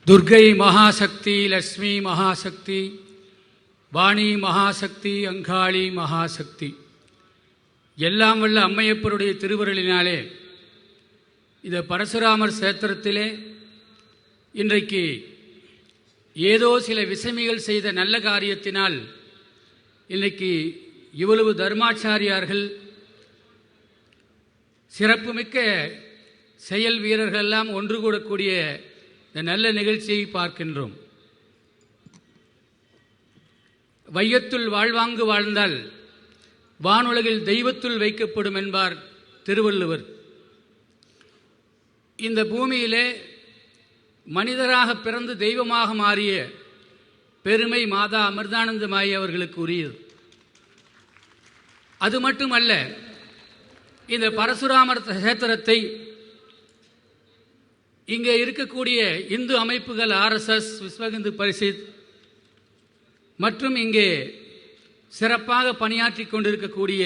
துர்கை மகாசக்தி, லட்சுமி மகாசக்தி, வாணி மகாசக்தி, அங்காளி மகாசக்தி, எல்லாம் வல்ல அம்மையப்பருடைய திருவருளினாலே இந்த பரசுராமர் சேத்திரத்திலே இன்றைக்கு ஏதோ சில விசமிகள் செய்த நல்ல காரியத்தினால் இன்றைக்கு இவ்வளவு தர்மாச்சாரியார்கள், சிறப்புமிக்க செயல் வீரர்கள் எல்லாம் ஒன்று கூடக்கூடிய இந்த நல்ல நிகழ்ச்சியை பார்க்கின்றோம். வையத்துள் வாழ்வாங்கு வாழ்ந்தால் வானுலகில் தெய்வத்துள் வைக்கப்படும் என்பார் திருவள்ளுவர். இந்த பூமியிலே மனிதராக பிறந்து தெய்வமாக மாறிய பெருமை மாதா அமிர்தானந்தமாயி அவர்களுக்கு உரியது. அது மட்டுமல்ல, இந்த பரசுராமர் சேத்திரத்தை இங்கே இருக்கக்கூடிய இந்து அமைப்புகள், RSS, விஸ்வ இந்து பரிஷத் மற்றும் இங்கே சிறப்பாக பணியாற்றி கொண்டிருக்கக்கூடிய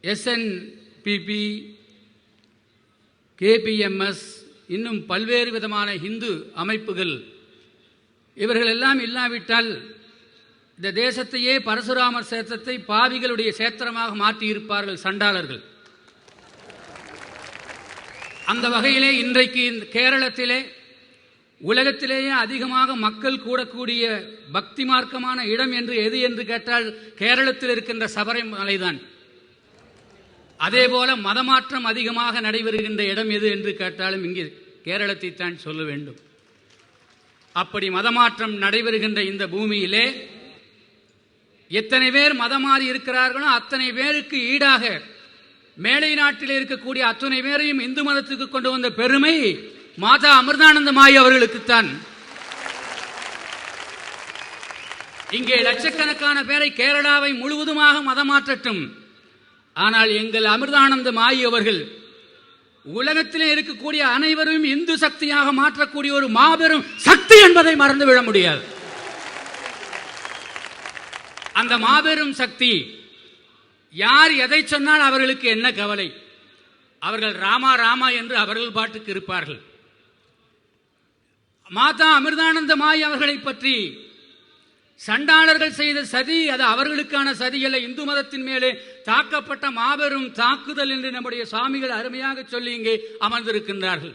SNPP, KPMS, இன்னும் பல்வேறு விதமான இந்து அமைப்புகள், இவர்கள் எல்லாம் இல்லாவிட்டால் இந்த தேசத்தையே பரசுராமர் சேத்திரத்தை பாவிகளுடைய சேத்திரமாக மாற்றியிருப்பார்கள் சண்டாளர்கள். அந்த வகையிலே இன்றைக்கு கேரளத்திலே உலகத்திலேயே அதிகமாக மக்கள் கூடக்கூடிய பக்தி மார்க்கமான இடம் என்று எது என்று கேட்டால் கேரளத்தில் இருக்கின்ற சபரிமலைதான். அதேபோல மதமாற்றம் அதிகமாக நடைபெறுகின்ற இடம் எது என்று கேட்டாலும் இங்கே கேரளத்தை தான் சொல்ல வேண்டும். அப்படி மதமாற்றம் நடைபெறுகின்ற இந்த பூமியிலே எத்தனை பேர் மதம் மாறி இருக்கிறார்களோ அத்தனை பேருக்கு ஈடாக மேலை நாட்டில் இருக்கக்கூடிய அத்தனை பேரையும் இந்து மதத்துக்கு கொண்டு வந்த பெருமை மாதா அமிர்தானந்தமாயி அவர்களுக்குத்தான். இங்கே லட்சக்கணக்கான பேரை கேரளாவை முழுவதுமாக மதமாற்றட்டும், ஆனால் எங்கள் அமிர்தானந்தமாயி அவர்கள் உலகத்திலே இருக்கக்கூடிய அனைவரும் இந்து சக்தியாக மாற்றக்கூடிய ஒரு மாபெரும் சக்தி என்பதை மறந்துவிட முடியாது. அந்த மாபெரும் சக்தி யார் எதை சொன்னால் அவர்களுக்கு என்ன கவலை? அவர்கள் ராமா ராமா என்று அவர்கள் பாட்டுக்கு இருப்பார்கள். மாதா அமிர்தானந்தமாயி அவர்களை பற்றி சண்டாளர்கள் செய்த சதி, அது அவர்களுக்கான சதியல்ல, இந்து மதத்தின் மேலே தாக்கப்பட்ட மாபெரும் தாக்குதல் என்று நம்முடைய சுவாமிகள் அருமையாக சொல்லி இங்கே அமர்ந்திருக்கின்றார்கள்.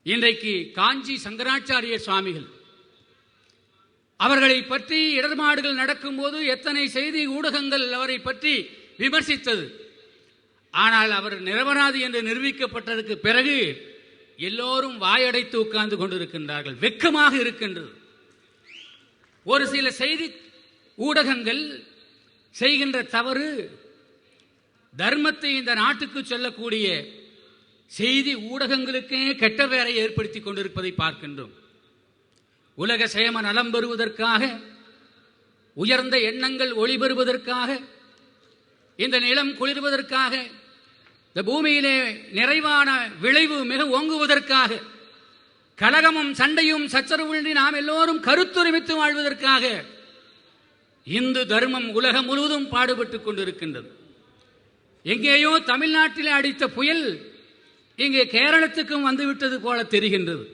இன்றைக்கு காஞ்சி சங்கராச்சாரிய சுவாமிகள் அவர்களை பற்றி இடர்பாடுகள் நடக்கும்போது எத்தனை செய்தி ஊடகங்கள் அவரை பற்றி விமர்சித்தது. ஆனால் அவர் நிரபராதி என்று நிரூபிக்கப்பட்டதற்கு பிறகு எல்லோரும் வாயடைத்து உட்கார்ந்து கொண்டிருக்கின்றார்கள். வெட்கமாக இருக்கின்றது. ஒரு சில செய்தி ஊடகங்கள் செய்கின்ற தவறு, தர்மத்தை இந்த நாட்டுக்கு சொல்லக்கூடிய செய்தி ஊடகங்களுக்கே கெட்ட பெயரை ஏற்படுத்தி கொண்டிருப்பதை பார்க்கின்றோம். உலக சேம நலம் பெறுவதற்காக, உயர்ந்த எண்ணங்கள் ஒளிபெறுவதற்காக, இந்த நிலம் குளிர்வதற்காக, இந்த பூமியிலே நிறைவான விளைவு மிக ஓங்குவதற்காக, கலகமும் சண்டையும் சச்சரவுன்றி நாம் எல்லோரும் கருத்துரிமித்து வாழ்வதற்காக இந்து தர்மம் உலகம் முழுவதும் பாடுபட்டுக் கொண்டிருக்கின்றது. எங்கேயோ தமிழ்நாட்டிலே அடித்த புயல் இங்கே கேரளத்துக்கும் வந்துவிட்டது போல தெரிகின்றது.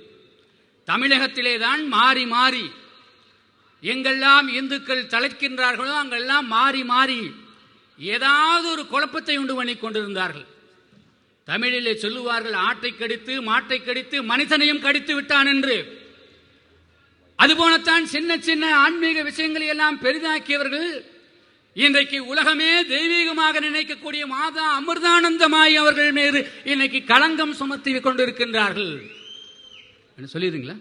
தமிழகத்திலே தான் மாறி மாறி எங்கெல்லாம் இந்துக்கள் தலைக்கின்றார்களோ அங்கெல்லாம் மாறி மாறி ஏதாவது ஒரு குழப்பத்தை உண்டு பண்ணி கொண்டிருந்தார்கள். தமிழிலே சொல்லுவார்கள், ஆட்டை கடித்து மாட்டை கடித்து மனிதனையும் கடித்து விட்டான் என்று. அதுபோலத்தான் சின்ன சின்ன ஆன்மீக விஷயங்களை எல்லாம் பெரிதாக்கியவர்கள் இன்றைக்கு உலகமே தெய்வீகமாக நினைக்கக்கூடிய மாதா அமிர்தானந்தமாயி அவர்கள் மீது இன்னைக்கு களங்கம் சுமத்தி கொண்டிருக்கின்றார்கள். சொல்லிடுங்களா?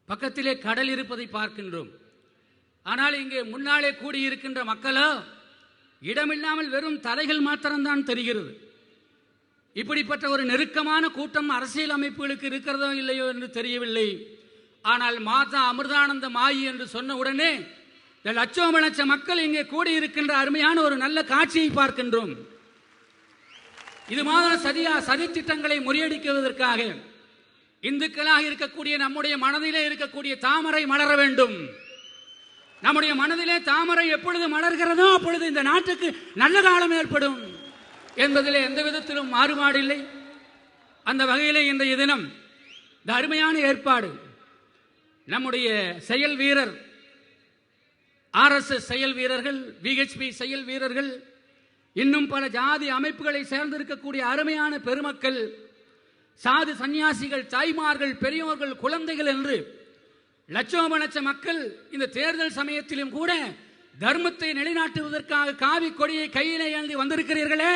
பக்கத்திலே கடல் இருப்பதை பார்க்கின்றோம். ஆனால் இங்கே முன்னாலே கூடியிருக்கின்ற மக்களோ இடமில்லாமல் வெறும் தலைகள் மாத்திரம்தான் தெரிகிறது. இப்படிப்பட்ட ஒரு நெருக்கமான கூட்டம் அரசியல் அமைப்புகளுக்கு இருக்கிறதோ இல்லையோ என்று தெரியவில்லை. ஆனால் மாதா அமிர்தானந்தமாயி என்று சொன்ன உடனே லட்சோப லட்ச மக்கள் இங்கே கூடியிருக்கின்ற அருமையான ஒரு நல்ல காட்சியை பார்க்கின்றோம். இது மாதிரி சதி திட்டங்களை முறியடிக்குவதற்காக இந்துக்களாக இருக்கக்கூடிய நம்முடைய மனதிலே இருக்கக்கூடிய தாமரை மலர வேண்டும். நம்முடைய மனதிலே தாமரை எப்பொழுது மலர்கிறதோ அப்பொழுது இந்த நாட்டுக்கு நல்ல காலம் ஏற்படும் என்பதிலே எந்த விதத்திலும் மாறுபாடு இல்லை. அந்த வகையில் இன்றைய தினம் இந்த அருமையான ஏற்பாடு நம்முடைய செயல் வீரர், RSS செயல் வீரர்கள், VHP செயல் வீரர்கள், இன்னும் பல ஜாதி அமைப்புகளை சேர்ந்திருக்கக்கூடிய அருமையான பெருமக்கள், சாது சன்னியாசிகள், தாய்மார்கள், பெரியோர்கள், குழந்தைகள் என்று லட்சோப லட்ச மக்கள் இந்த தேர்தல் சமயத்திலும் கூட தர்மத்தை நிலைநாட்டுவதற்காக காவி கொடியை கையிலே ஏந்தி வந்திருக்கிறீர்களே,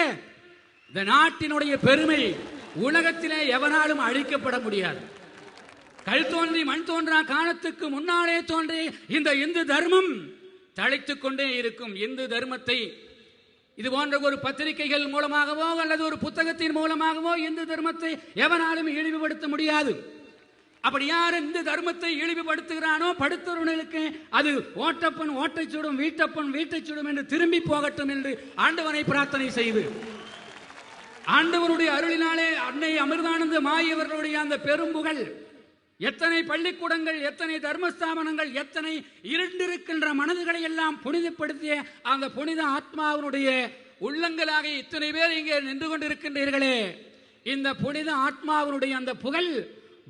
இந்த நாட்டினுடைய பெருமை உலகத்திலே எவனாலும் அழிக்கப்பட முடியாது. கல் தோன்றி மண் தோன்றா காலத்துக்கு முன்னாலே தோன்றி இந்த இந்து தர்மம் தழைத்துக் கொண்டே இருக்கும். இந்து தர்மத்தை இது போன்ற ஒரு பத்திரிகைகள் மூலமாகவோ அல்லது ஒரு புத்தகத்தின் மூலமாகவோ இந்து தர்மத்தை எவனாலும் இழிவுபடுத்த முடியாது. அப்படி யார் இந்து தர்மத்தை இழிவுபடுத்துகிறானோ படுத்தவர்களுக்கு அது ஓட்டப்பன் ஓட்டை சுடும், வீட்டப்பன் வீட்டை சுடும் என்று திரும்பி போகட்டும் என்று ஆண்டவனை பிரார்த்தனை செய்து, ஆண்டவருடைய அருளினாலே அன்னை அமிர்தானந்த மாயி அவர்களுடைய அந்த பெரும்புகழ் எத்தனை பள்ளிக்கூடங்கள், எத்தனை தர்மஸ்தாபனங்கள், எத்தனை இருண்டிருக்கின்ற மனதுகளை எல்லாம் புனிதப்படுத்திய அந்த புனித ஆத்மாவினுடைய உள்ளங்களாக இத்தனை பேர் இங்கே நின்று கொண்டிருக்கின்றீர்களே, இந்த புனித ஆத்மாவினுடைய அந்த புகழ்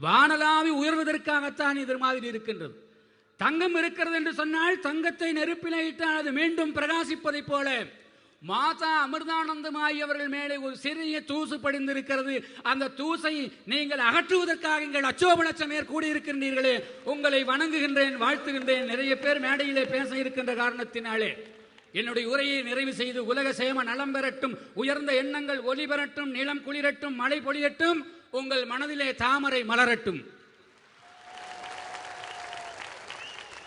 வானலாவி உயர்வதற்காகத்தான் இது மாதிரி இருக்கின்றது. தங்கம் இருக்கிறது என்று சொன்னால் தங்கத்தை நெருப்பிலே இட்டால் அது மீண்டும் பிரகாசிப்பதை போல மாதா அமிர்தானந்தமாயி அவர்கள் மேலே ஒரு சிறிய தூசு படிந்திருக்கிறது. அந்த தூசை நீங்கள் அகற்றுவதற்காக எங்கள் அச்சோபலட்சம் மேற் கூடியிருக்கின்றீர்களே, உங்களை வணங்குகின்றேன், வாழ்த்துகின்றேன். நிறைய பேர் மேடையிலே பேச இருக்கின்ற காரணத்தினாலே என்னுடைய உரையை நிறைவு செய்து உலக சேம நலம் பெறட்டும், உயர்ந்த எண்ணங்கள் ஒளி பெறட்டும், நிலம் குளிரட்டும், மழை பொழியட்டும், உங்கள் மனதிலே தாமரை மலரட்டும்.